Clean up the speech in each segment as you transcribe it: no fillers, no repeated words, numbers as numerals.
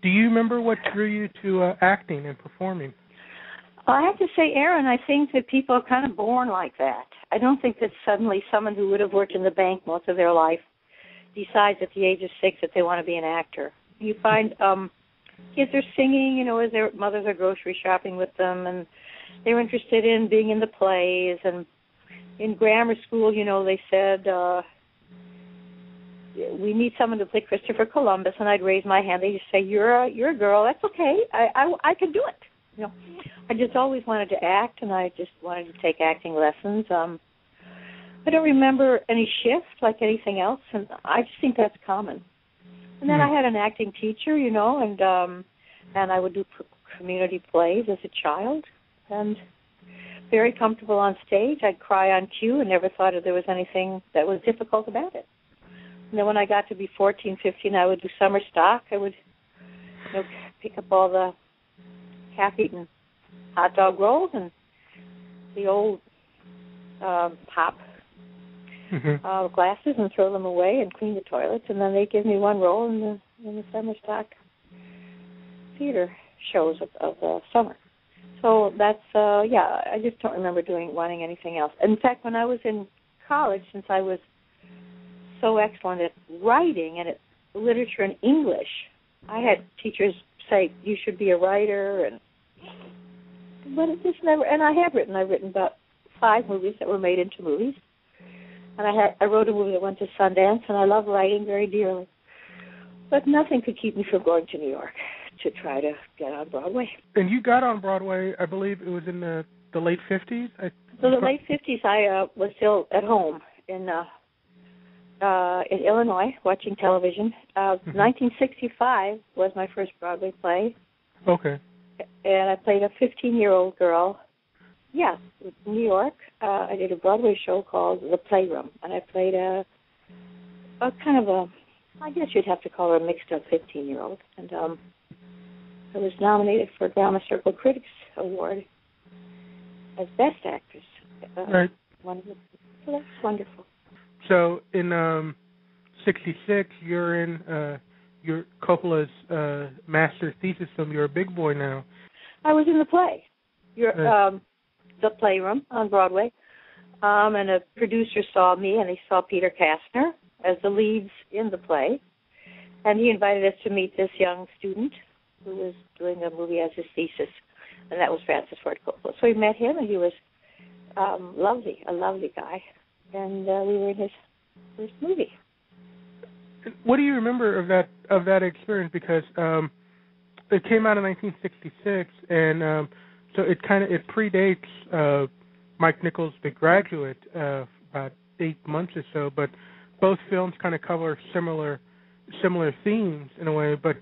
Do you remember what drew you to acting and performing? I have to say, Aaron, I think that people are kind of born like that. I don't think that suddenly someone who would have worked in the bank most of their life decides at the age of 6 that they want to be an actor. You find kids are singing, as their mothers are grocery shopping with them, and they're interested in being in the plays. And in grammar school, they said, we need someone to play Christopher Columbus, and I'd raise my hand. They'd just say, you're a girl. That's okay. I can do it. I just always wanted to act, and I just wanted to take acting lessons. I don't remember any shift like anything else, and I just think that's common. And then I had an acting teacher, and I would do community plays as a child, and very comfortable on stage. I'd cry on cue and never thought that there was anything that was difficult about it. And then when I got to be 14, 15, I would do summer stock. I would pick up all the half-eaten hot dog rolls and the old pop glasses and throw them away and clean the toilets. And then they'd give me one role in the summer stock theater shows of the summer. So that's, I just don't remember wanting anything else. In fact, when I was in college, since I was so excellent at writing and at literature and English, I had teachers say, you should be a writer, but it just never, and I've written about 5 movies that were made into movies, and I wrote a movie that went to Sundance, and I love writing very dearly, but nothing could keep me from going to New York to try to get on Broadway. And you got on Broadway, I believe it was in the late 50s? So the late 50s, I was still at home in Illinois watching television. 1965 was my first Broadway play. Okay. And I played a 15-year-old girl. Yeah, in New York. I did a Broadway show called The Playroom, and I played a kind of a, I guess you'd have to call her a mixed-up 15-year-old. And I was nominated for a Drama Circle Critics Award as Best Actress. Right. Wonderful. So that's wonderful. So in 66, you're in your Coppola's master thesis film. You're a big boy now. I was in the play, The Playroom on Broadway, and a producer saw me, and he saw Peter Kastner as the leads in the play, and he invited us to meet this young student who was doing a movie as his thesis, and that was Francis Ford Coppola. So we met him, and he was lovely, a lovely guy, and we were in his first movie. What do you remember of that experience? Because it came out in 1966, and so it predates Mike Nichols' The Graduate about 8 months or so. But both films kind of cover similar themes in a way. But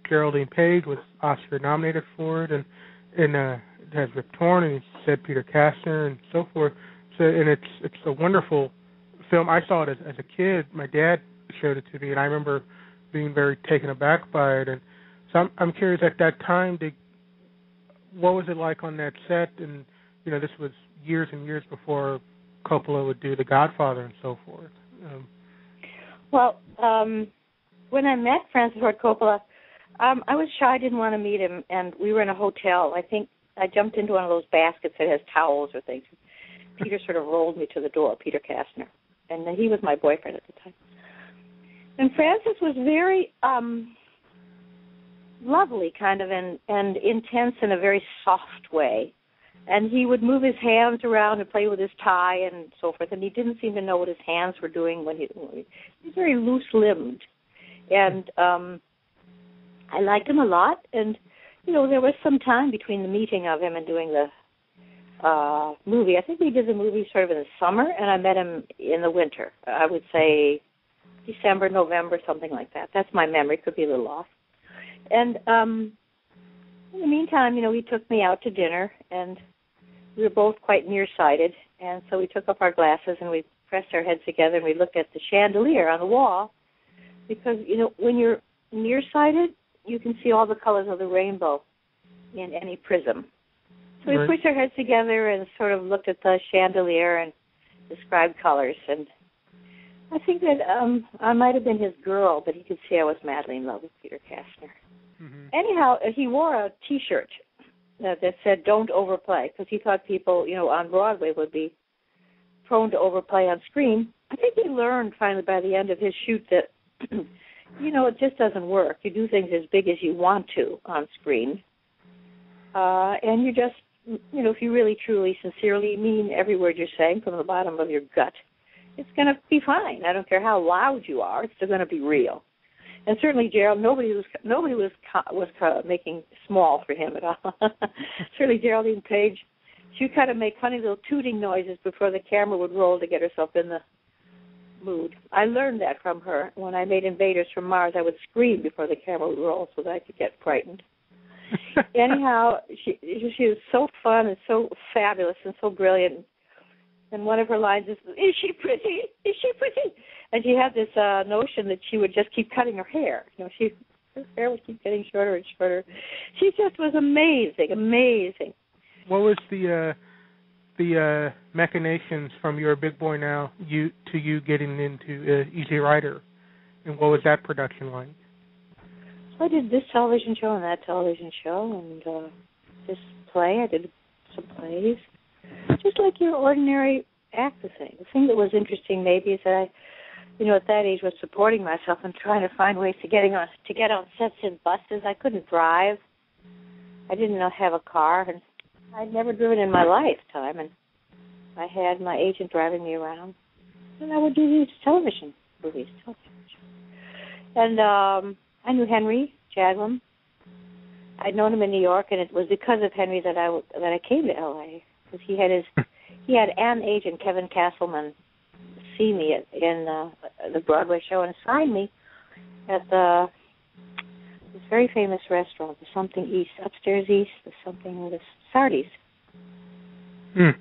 Geraldine Page was Oscar nominated for it, and it has Rip Torn, and he said Peter Kastner, and so forth. So and it's a wonderful film. I saw it as a kid. My dad showed it to me, and I remember being very taken aback by it. And so I'm curious, at that time, what was it like on that set? And this was years and years before Coppola would do The Godfather and so forth. When I met Francis Ford Coppola, I was shy. I didn't want to meet him, and we were in a hotel. I think I jumped into one of those baskets that has towels or things. Peter sort of rolled me to the door, Peter Kastner, and he was my boyfriend at the time. And Francis was very lovely, kind of, and intense in a very soft way. And he would move his hands around and play with his tie and so forth, and he didn't seem to know what his hands were doing when he was very loose-limbed. And I liked him a lot, and, there was some time between the meeting of him and doing the movie. I think we did the movie sort of in the summer, and I met him in the winter. I would say December, November, something like that. That's my memory. Could be a little off. And in the meantime, he took me out to dinner, and we were both quite nearsighted, and so we took up our glasses and we pressed our heads together and we looked at the chandelier on the wall, because, when you're nearsighted, you can see all the colors of the rainbow in any prism. So we pushed our heads together and sort of looked at the chandelier and described colors, and I think that I might have been his girl, but he could see I was madly in love with Peter Kastner. Anyhow, he wore a T-shirt that said "Don't overplay" because he thought people, on Broadway would be prone to overplay on screen. I think he learned finally by the end of his shoot that, it just doesn't work. You do things as big as you want to on screen, and you just, if you really, truly, sincerely mean every word you're saying from the bottom of your gut, it's going to be fine. I don't care how loud you are; it's still going to be real. And certainly, Gerald, nobody was making small for him at all. Certainly, Geraldine Page, she would kind of make funny little tooting noises before the camera would roll to get herself in the mood. I learned that from her. When I made Invaders from Mars, I would scream before the camera would roll so that I could get frightened. Anyhow, she was so fun and so fabulous and so brilliant. And one of her lines is she pretty? Is she pretty? And she had this notion that she would just keep cutting her hair. Her hair would keep getting shorter and shorter. She just was amazing, amazing. What was the machinations from You're a Big Boy Now to you getting into Easy Rider, and what was that production like? So I did this television show and that television show, and this play. I did some plays. Just like your ordinary actor thing. The thing that was interesting maybe is that I, at that age was supporting myself and trying to find ways to get on sets in buses. I couldn't drive. I didn't have a car, and I'd never driven in my lifetime, and I had my agent driving me around, and I would do these television movies. And I knew Henry Jadwin. I'd known him in New York, and it was because of Henry that I came to L.A. Because he had an agent, Kevin Castleman, see me in the Broadway show and assigned me at this very famous restaurant, the Something East, upstairs East, the Sardi's. And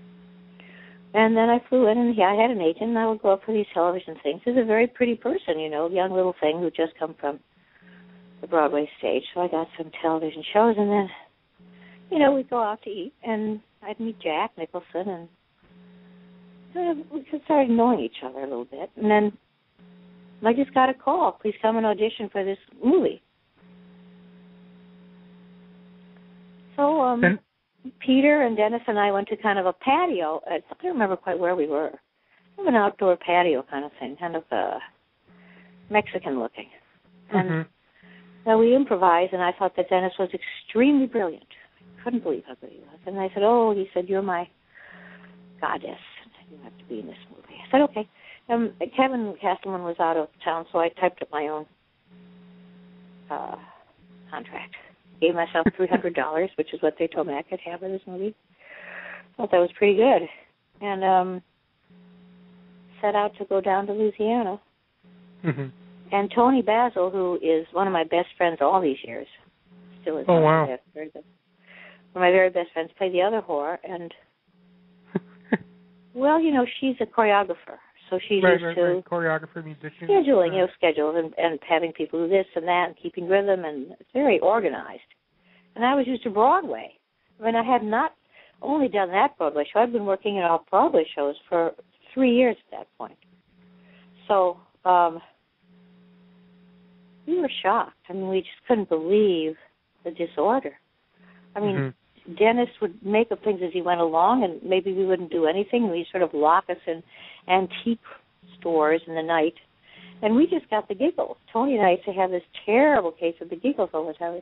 then I flew in, and I had an agent, and I would go up for these television things. He's a very pretty person, young little thing who'd just come from the Broadway stage. So I got some television shows, and then, we'd go out to eat, and I'd meet Jack Nicholson, and we started knowing each other a little bit. And then I just got a call, please come and audition for this movie. So Peter and Dennis and I went to kind of a patio. I don't remember quite where we were. An outdoor patio kind of thing, kind of Mexican looking. And we improvised, and I thought that Dennis was extremely brilliant. I couldn't believe how good he was. And I said, he said, you're my goddess. You have to be in this movie. I said, okay. Kevin Castleman was out of town, so I typed up my own contract. Gave myself $300, which is what they told me I could have in this movie. Thought that was pretty good. And set out to go down to Louisiana. And Tony Basil, who is one of my best friends all these years, still is one of my very best friends, played the other whore. And, well, she's a choreographer. So she's used to choreographer, musician. Scheduling, schedules and having people do this and that and keeping rhythm, and it's very organized. And I was used to Broadway. I mean, I had not only done that Broadway show. I'd been working in off-Broadway shows for 3 years at that point. So we were shocked. I mean, we just couldn't believe the disorder. I mean, Dennis would make up things as he went along, and maybe we wouldn't do anything. We'd sort of lock us in antique stores in the night, and we just got the giggles. Tony and I used to have this terrible case of the giggles all the time.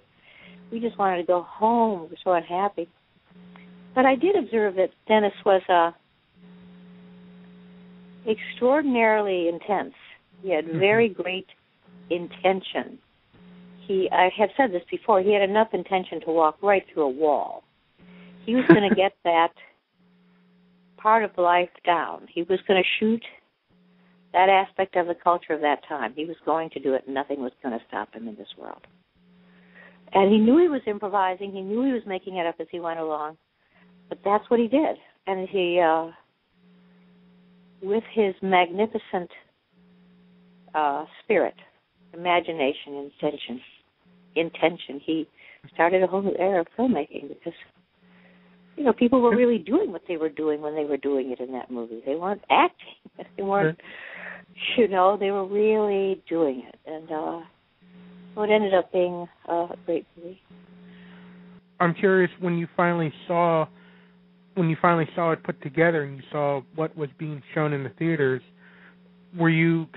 We just wanted to go home. We were so unhappy. But I did observe that Dennis was extraordinarily intense. He had very great intention. I have said this before, he had enough intention to walk right through a wall. He was going to get that part of life down. He was going to shoot that aspect of the culture of that time. He was going to do it, and nothing was going to stop him in this world. And he knew he was improvising. He knew he was making it up as he went along. But that's what he did. And he, with his magnificent spirit, imagination, intention, he started a whole new era of filmmaking because, people were really doing what they were doing when they were doing it in that movie. They weren't acting. They weren't, they were really doing it. And So it ended up being a great movie. I'm curious, when you finally saw it put together and you saw what was being shown in the theaters, were you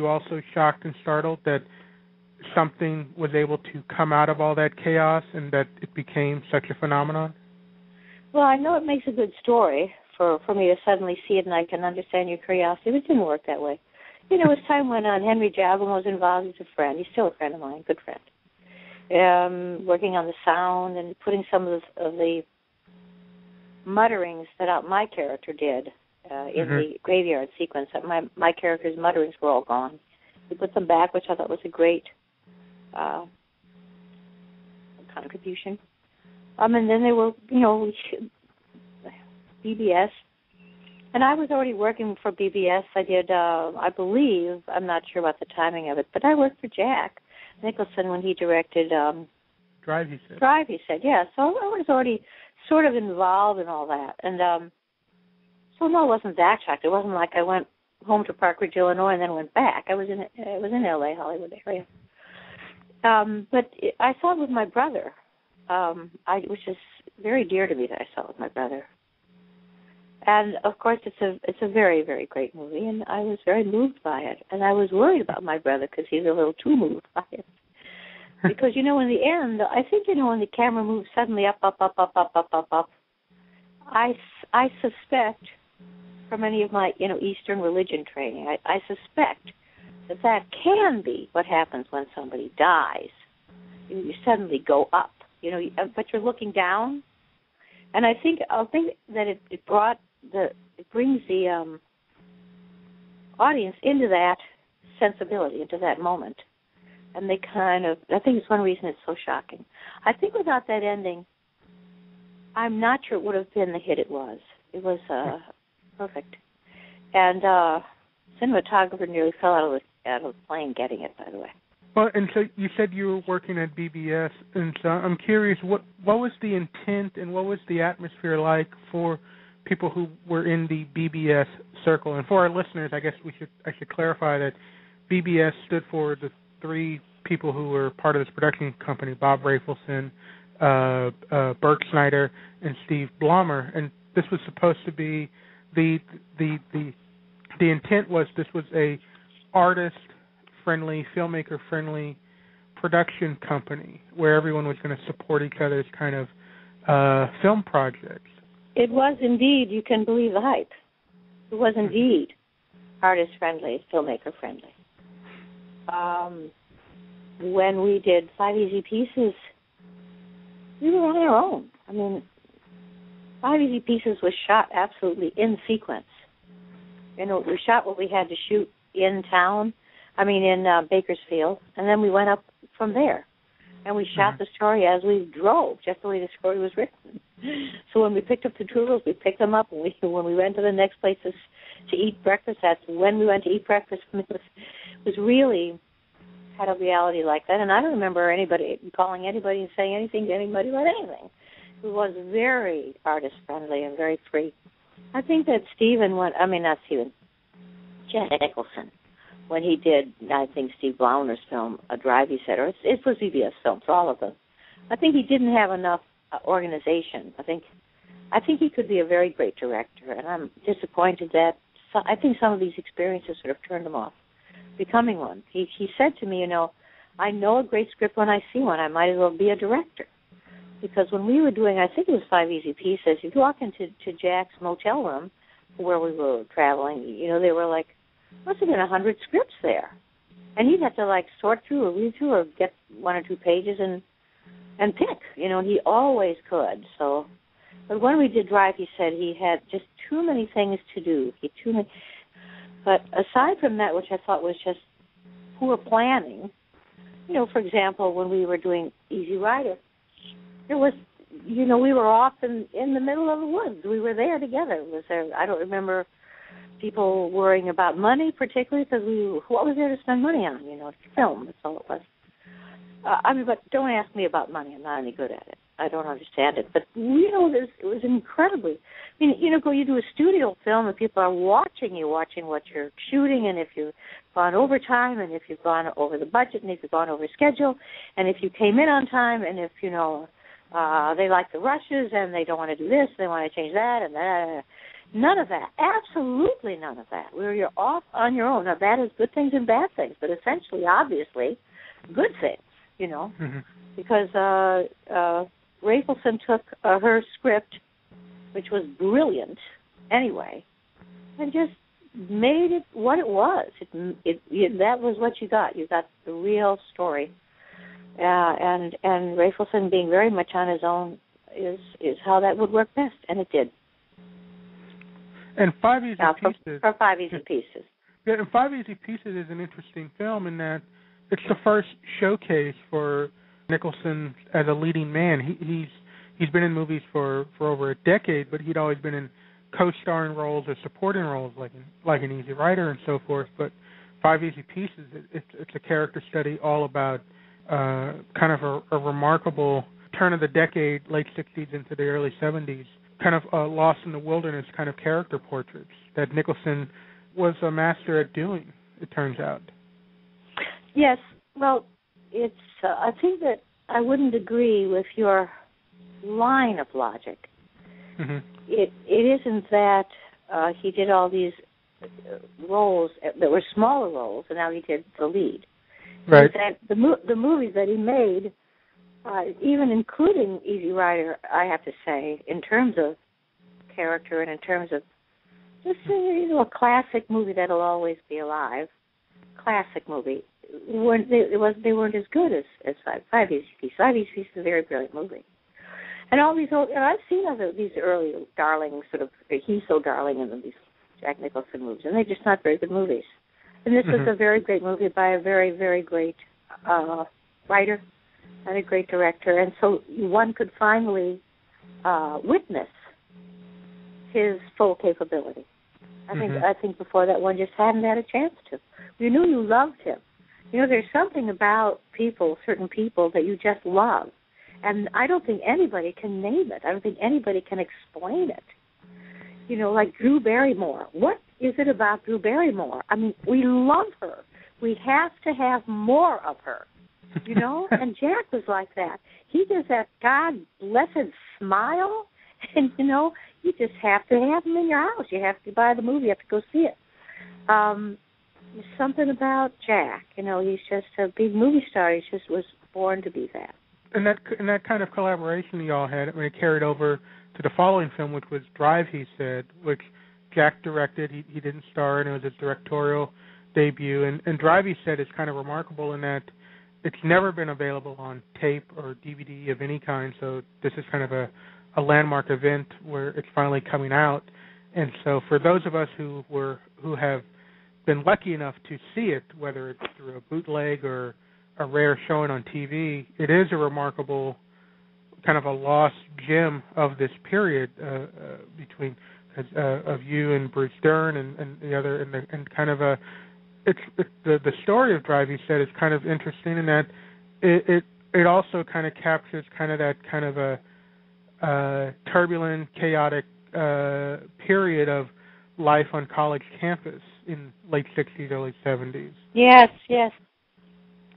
also shocked and startled that something was able to come out of all that chaos and that it became such a phenomenon? Well, I know it makes a good story for me to suddenly see it, and I can understand your curiosity, but it didn't work that way. You know, as time went on, Henry Jablin was involved. He's a friend. He's still a friend of mine, good friend. Working on the sound and putting some of the mutterings that my character did in the graveyard sequence. My character's mutterings were all gone. We put them back, which I thought was a great contribution. And then there were, BBS. And I was already working for BBS. I did, I believe, I'm not sure about the timing of it, but I worked for Jack Nicholson when he directed Drive, he said. Drive, he said, yeah. So I was already sort of involved in all that. And so, no, it wasn't that shocked. It wasn't like I went home to Park Ridge, Illinois, and then went back. I was in L.A., Hollywood area. But I saw it with my brother, which is very dear to me that I saw it with my brother. And, of course, it's a very, very great movie, and I was very moved by it. And I was worried about my brother because he's a little too moved by it. Because, in the end, I think, when the camera moves suddenly up, I suspect, from any of my, Eastern religion training, I suspect that can be what happens when somebody dies. You suddenly go up, but you're looking down. And I think that it brings the audience into that sensibility, into that moment. And they I think it's one reason it's so shocking. I think without that ending, I'm not sure it would have been the hit it was. It was perfect. And cinematographer nearly fell out of the plane getting it, by the way. Well, and so you said you were working at BBS, and so I'm curious, what was the intent and what was the atmosphere like for people who were in the BBS circle? And for our listeners, I guess I should clarify that BBS stood for the three people who were part of this production company: Bob Rafelson, Bert Snyder, and Steve Blommer. And this was supposed to be the intent was this was a artist-friendly, filmmaker-friendly production company where everyone was going to support each other's kind of film projects. It was indeed, you can believe the hype. It was indeed artist-friendly, filmmaker-friendly. When we did 5 Easy Pieces, we were on our own. I mean, 5 Easy Pieces was shot absolutely in sequence. We shot what we had to shoot in Bakersfield, and then we went up from there. And we shot the story as we drove, just the way the story was written. So when we picked up the tools, we picked them up, and when we went to the next places to eat breakfast, that's when we went to eat breakfast. It was really had a reality like that. And I don't remember anybody calling anybody and saying anything to anybody about anything. It was very artist-friendly and very free. I think that Jack Nicholson, when he did, I think, Steve Blauner's film, A Drive, he said, or it was BBS films, all of them. I think he didn't have enough organization. I think he could be a very great director, and I'm disappointed that I think some of these experiences sort of turned him off becoming one. He said to me, I know a great script when I see one. I might as well be a director. Because when we were doing, I think it was 5 Easy Pieces, you walk into Jack's motel room where we were traveling, there were must have been 100 scripts there. And he'd have to sort through or read through or get 1 or 2 pages and pick, and he always could. So, but when we did Drive, he said he had just too many things to do. But aside from that, which I thought was just poor planning, for example, when we were doing Easy Rider, there was, we were off in the middle of the woods. We were there together. I don't remember people worrying about money particularly because what was there to spend money on? To film. That's all it was. But don't ask me about money. I'm not any good at it. I don't understand it. But you know, it was incredibly. I mean, you know, you do a studio film and people are watching what you're shooting, and if you've gone overtime, and if you've gone over the budget, and if you've gone over schedule, and if you came in on time, and if you know they like the rushes and they don't want to do this, they want to change that, and that. None of that. Absolutely none of that. Where you're off on your own. Now, that is good things and bad things, but essentially, obviously, good things, you know, because Rafelson took her script, which was brilliant anyway, and just made it what it was. That was what you got. You got the real story. And Rafelson being very much on his own is how that would work best, and it did. And Five Easy Pieces. For 5 Easy Pieces. Yeah, and 5 Easy Pieces is an interesting film in that it's the first showcase for Nicholson as a leading man. He's been in movies for over a decade, but he'd always been in co-starring roles or supporting roles like an Easy Rider and so forth. But 5 Easy Pieces, it's a character study all about kind of a remarkable turn of the decade, late 60s into the early 70s, kind of lost in the wilderness kind of character portraits that Nicholson was a master at doing, it turns out. Yes, well, it's. I think that I wouldn't agree with your line of logic. It isn't that he did all these roles that were smaller roles, and now he did the lead. Right. That the movies that he made, even including Easy Rider, I have to say, in terms of character and in terms of just a classic movie that'll always be alive, classic movie. They weren't as good as Five Easy Pieces. 5 Easy Pieces is a very brilliant movie. And all these old, and I've seen these early darling sort of, he's so darling in these Jack Nicholson movies, and they're just not very good movies. And this was a very great movie by a very, very great writer and a great director. And so one could finally witness his full capability. I think before that one just hadn't had a chance to. You knew you loved him. You know, there's something about certain people that you just love. And I don't think anybody can name it. I don't think anybody can explain it. You know, like Drew Barrymore. What is it about Drew Barrymore? I mean, we love her. We have to have more of her, you know? And Jack was like that. He does that God-blessed smile, and, you know, you just have to have him in your house. You have to buy the movie. You have to go see it. There's something about Jack. You know, he's just a big movie star. He just was born to be that. And that kind of collaboration you all had, I mean, it carried over to the following film, which was Drive, he said, which Jack directed. He didn't star, and it was his directorial debut. And Drive, he said, is kind of remarkable in that it's never been available on tape or DVD of any kind, so this is kind of a landmark event where it's finally coming out. And so for those of us who have been lucky enough to see it, whether it's through a bootleg or a rare showing on TV, it is a remarkable kind of a lost gem of this period between of you and Bruce Dern and the other and kind of the story of Drive, he said, is kind of interesting in that it also kind of captures kind of that kind of a turbulent, chaotic period of life on college campus in late 60s, early 70s. Yes, yes.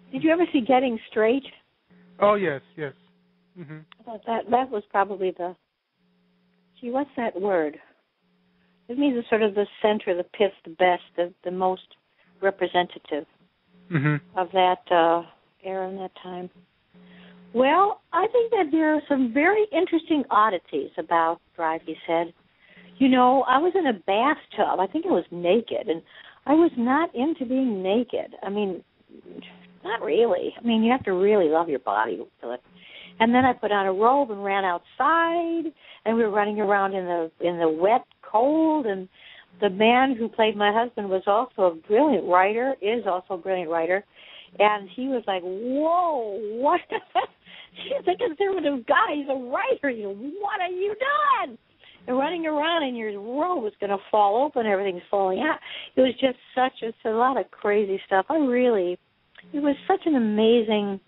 Did you ever see Getting Straight? Oh, yes, yes. Mm-hmm. That was probably what's that word? It means it's sort of the center, the pith, the best, the most representative of that era and that time. Well, I think that there are some very interesting oddities about Drive, he said. You know, I was in a bathtub. I think I was naked, and I was not into being naked. I mean, not really. I mean, you have to really love your body. And then I put on a robe and ran outside, and we were running around in the wet cold. And the man who played my husband was also a brilliant writer, is also a brilliant writer, and he was like, "Whoa, what? He's a conservative guy. He's a writer. You know, what have you done?" And running around, and your robe was going to fall open. Everything's falling out. It was just it's a lot of crazy stuff. It was such an amazing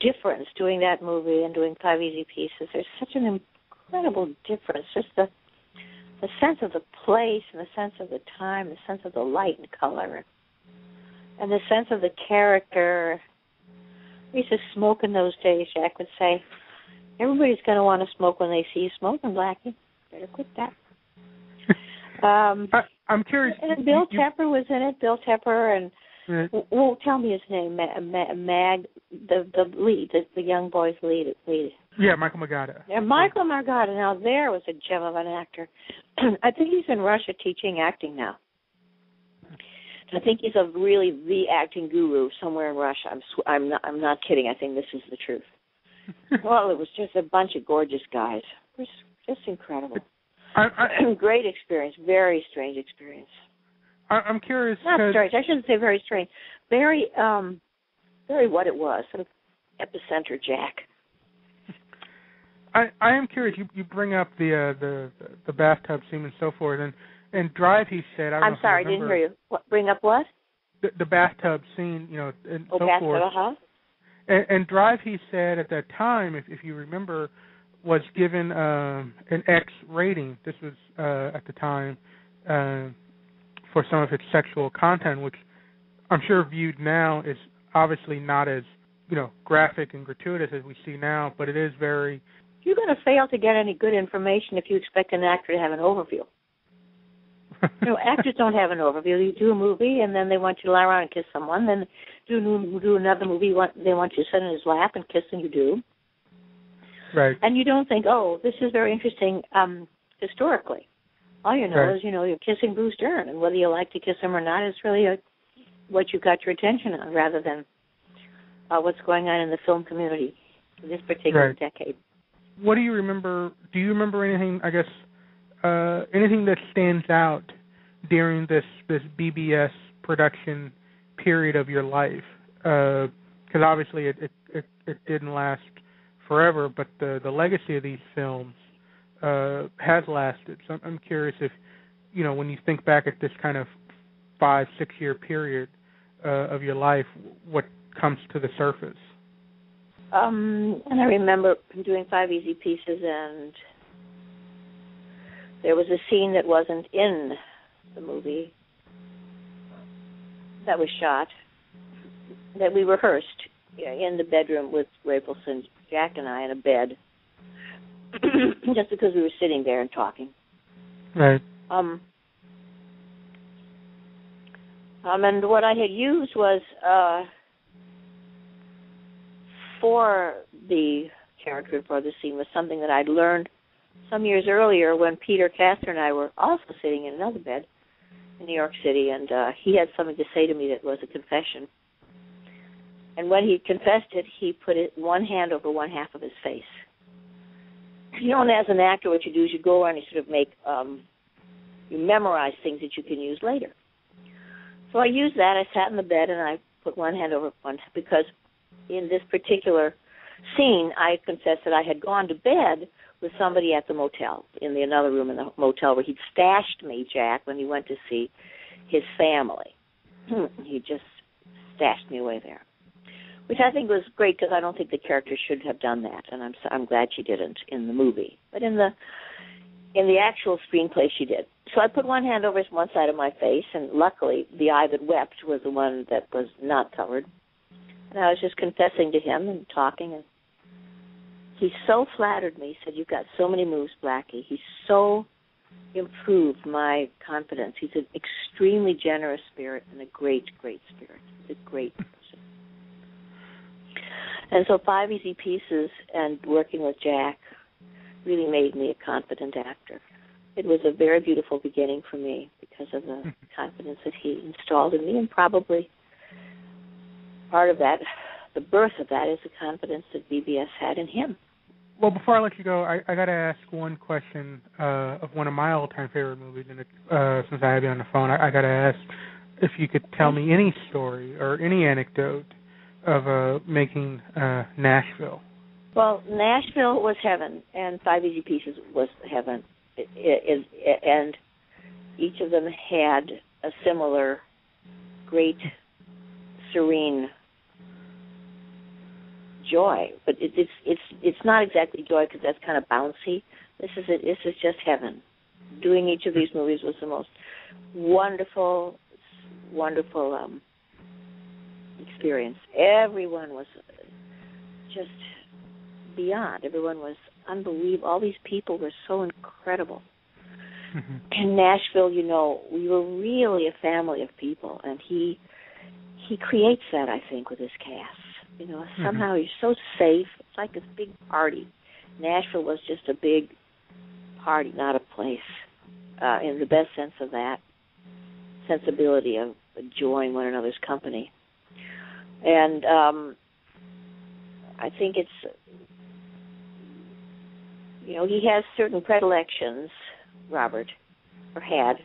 difference doing that movie and doing Five Easy Pieces. There's such an incredible difference. Just the sense of the place and the sense of the time, the sense of the light and color, and the sense of the character. We used to smoke in those days, Jack would say. Everybody's going to want to smoke when they see you smoking, Blackie. Better quit that. I'm curious. And Bill Tepper was in it. Bill Tepper and tell me his name. Mag, the lead, the young boy's lead. Yeah, Michael Margada. Yeah, Michael Margada. Now there was a gem of an actor. I think he's in Russia teaching acting now. I think he's really the acting guru somewhere in Russia. I'm not kidding. I think this is the truth. Well, it was just a bunch of gorgeous guys. It was just incredible. Great experience. Very strange experience. I'm curious. Not strange. I shouldn't say very strange. Very what it was. Sort of epicenter Jack. I am curious. You bring up the bathtub scene and so forth, and Drive. He said. I'm sorry, I didn't hear you. Bring up what? The bathtub scene, and so bathtub, forth. And Drive. He said at that time, if you remember, was given an X rating. This was at the time for some of its sexual content, which I'm sure viewed now is obviously not as graphic and gratuitous as we see now, but it is very. You're going to fail to get any good information if you expect an actor to have an overview. Actors don't have an overview. You do a movie, and then they want you to lie around and kiss someone. Then do another movie. They want you to sit in his lap and kiss, and you do. Right. And you don't think, this is very interesting historically. All you know is, you're kissing Bruce Dern, and whether you like to kiss him or not is really what you got your attention on, rather than what's going on in the film community in this particular decade. What do you remember? Do you remember anything, I guess, anything that stands out during this BBS production period of your life? Because obviously it didn't last forever, but the legacy of these films has lasted. So I'm curious if, when you think back at this kind of 5-6 year period of your life, what comes to the surface? And I remember doing Five Easy Pieces, and there was a scene that wasn't in the movie that was shot, that we rehearsed in the bedroom with Rapelson, Jack and I, in a bed, just because we were sitting there and talking. Right. And what I had used was for the character, for the scene, was something that I'd learned some years earlier when Peter Castor and I were also sitting in another bed in New York City, and he had something to say to me that was a confession. And when he confessed it, he put one hand over one half of his face. And as an actor, what you do is you go around and you sort of make, you memorize things that you can use later. So I used that. I sat in the bed and I put one hand over one, because in this particular scene, I confessed that I had gone to bed with somebody at the motel, in another room in the motel, where he'd stashed me, Jack, when he went to see his family. He just stashed me away there, which I think was great, because I don't think the character should have done that, and I'm glad she didn't in the movie. But in the actual screenplay, she did. So I put one hand over one side of my face, and luckily the eye that wept was the one that was not covered. And I was just confessing to him and talking, and he so flattered me. He said, "You've got so many moves, Blackie." He so improved my confidence. He's an extremely generous spirit and a great, great spirit. He's a great person. And so Five Easy Pieces and working with Jack really made me a confident actor. It was a very beautiful beginning for me because of the confidence that he installed in me, and probably part of that, the birth of that, is the confidence that BBS had in him. Well, before I let you go, I got to ask one question of one of my all-time favorite movies, and since I have you on the phone, I got to ask if you could tell me any story or any anecdote of making Nashville. Well, Nashville was heaven, and Five Easy Pieces was heaven, and each of them had a similar great, serene joy, but it's not exactly joy because that's kind of bouncy. This is just heaven. Doing each of these movies was the most wonderful experience. Everyone was just beyond. Everyone was unbelievable. All these people were so incredible. Mm-hmm. In Nashville, we were really a family of people, and he creates that, I think, with his cast. Somehow you're so safe. It's like this big party. Nashville was just a big party, not a place, in the best sense of that sensibility of enjoying one another's company. And I think it's, he has certain predilections, Robert, or had.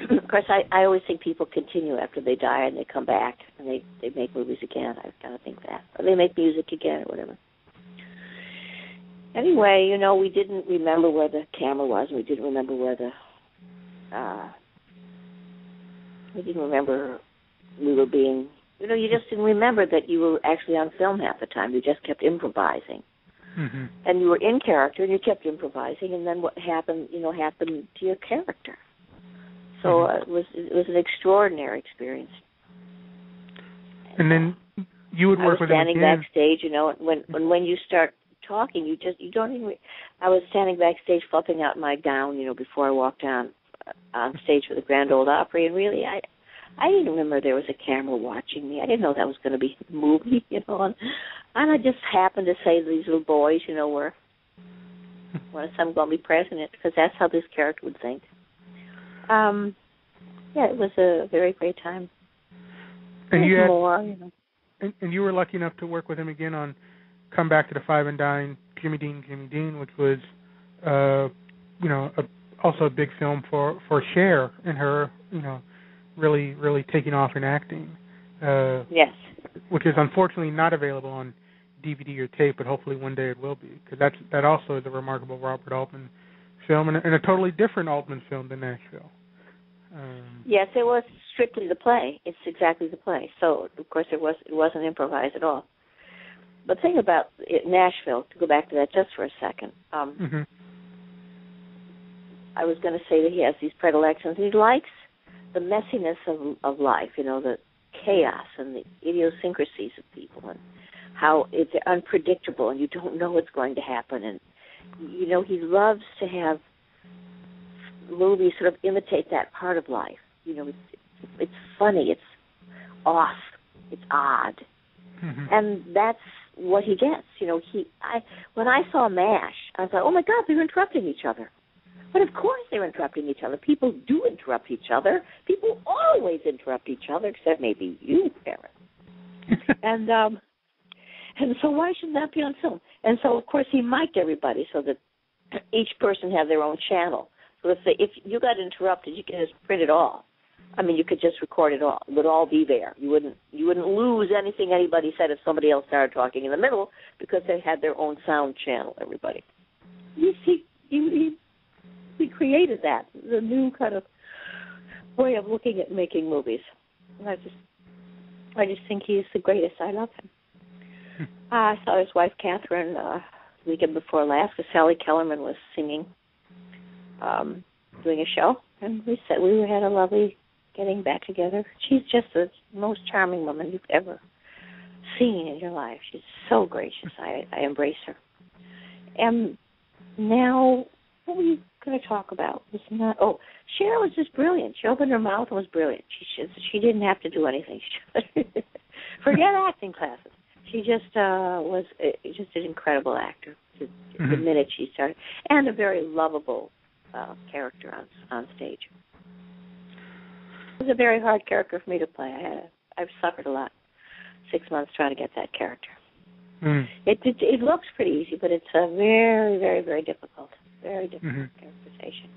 Of course, I always think people continue after they die and they come back and they make movies again. I kind of think that. Or they make music again or whatever. Anyway, we didn't remember where the camera was. We didn't remember where we didn't remember we were being, you just didn't remember that you were actually on film half the time. You just kept improvising. Mm-hmm. And you were in character and you kept improvising, and then what happened, happened to your character. So it was an extraordinary experience. And then you would work with him again. I was standing backstage, when you start talking, you don't even. I was standing backstage, fluffing out my gown, before I walked on stage for the Grand Ole Opry, and really, I didn't remember there was a camera watching me. I didn't know that was going to be a movie, and I just happened to say to these little boys, were I'm going to be president, because that's how this character would think. It was a very great time. And and you were lucky enough to work with him again on Come Back to the Five and Dine, Jimmy Dean, which was, also a big film for Cher and her, really, really taking off in acting. Yes. Which is unfortunately not available on DVD or tape, but hopefully one day it will be, because that also is a remarkable Robert Altman film and a totally different Altman film than Nashville. Yes, it was strictly the play. It's exactly the play. So, of course, it wasn't improvised at all. The thing about Nashville, to go back to that just for a second, I was going to say that he has these predilections. He likes the messiness of life, the chaos and the idiosyncrasies of people, and how it's unpredictable and you don't know what's going to happen. And, he loves to have movies sort of imitate that part of life. It's funny, it's off, it's odd. Mm-hmm. And that's what he gets. When I saw MASH, I thought, oh my God, they're interrupting each other. But of course they're interrupting each other. People do interrupt each other. People always interrupt each other, except maybe you, Aaron. And so why shouldn't that be on film? And so, of course, he mic'd everybody so that each person had their own channel. So if you got interrupted, you could just print it all. I mean, you could just record it all. It would all be there. You wouldn't lose anything anybody said if somebody else started talking in the middle, because they had their own sound channel, everybody. He created that, the new kind of way of looking at making movies. And I just think he's the greatest. I love him. I saw his wife, Catherine, the weekend before last, because Sally Kellerman was singing, doing a show, and we had a lovely getting back together. She's just the most charming woman you've ever seen in your life. She's so gracious. I embrace her. And now, what were you going to talk about? Cher was just brilliant. She opened her mouth and was brilliant. She didn't have to do anything. Forget acting classes. She just was just an incredible actor the minute she started, and a very lovable character on stage. It was a very hard character for me to play. I've suffered a lot. 6 months trying to get that character. It looks pretty easy, but it's a very, very, very difficult characterization.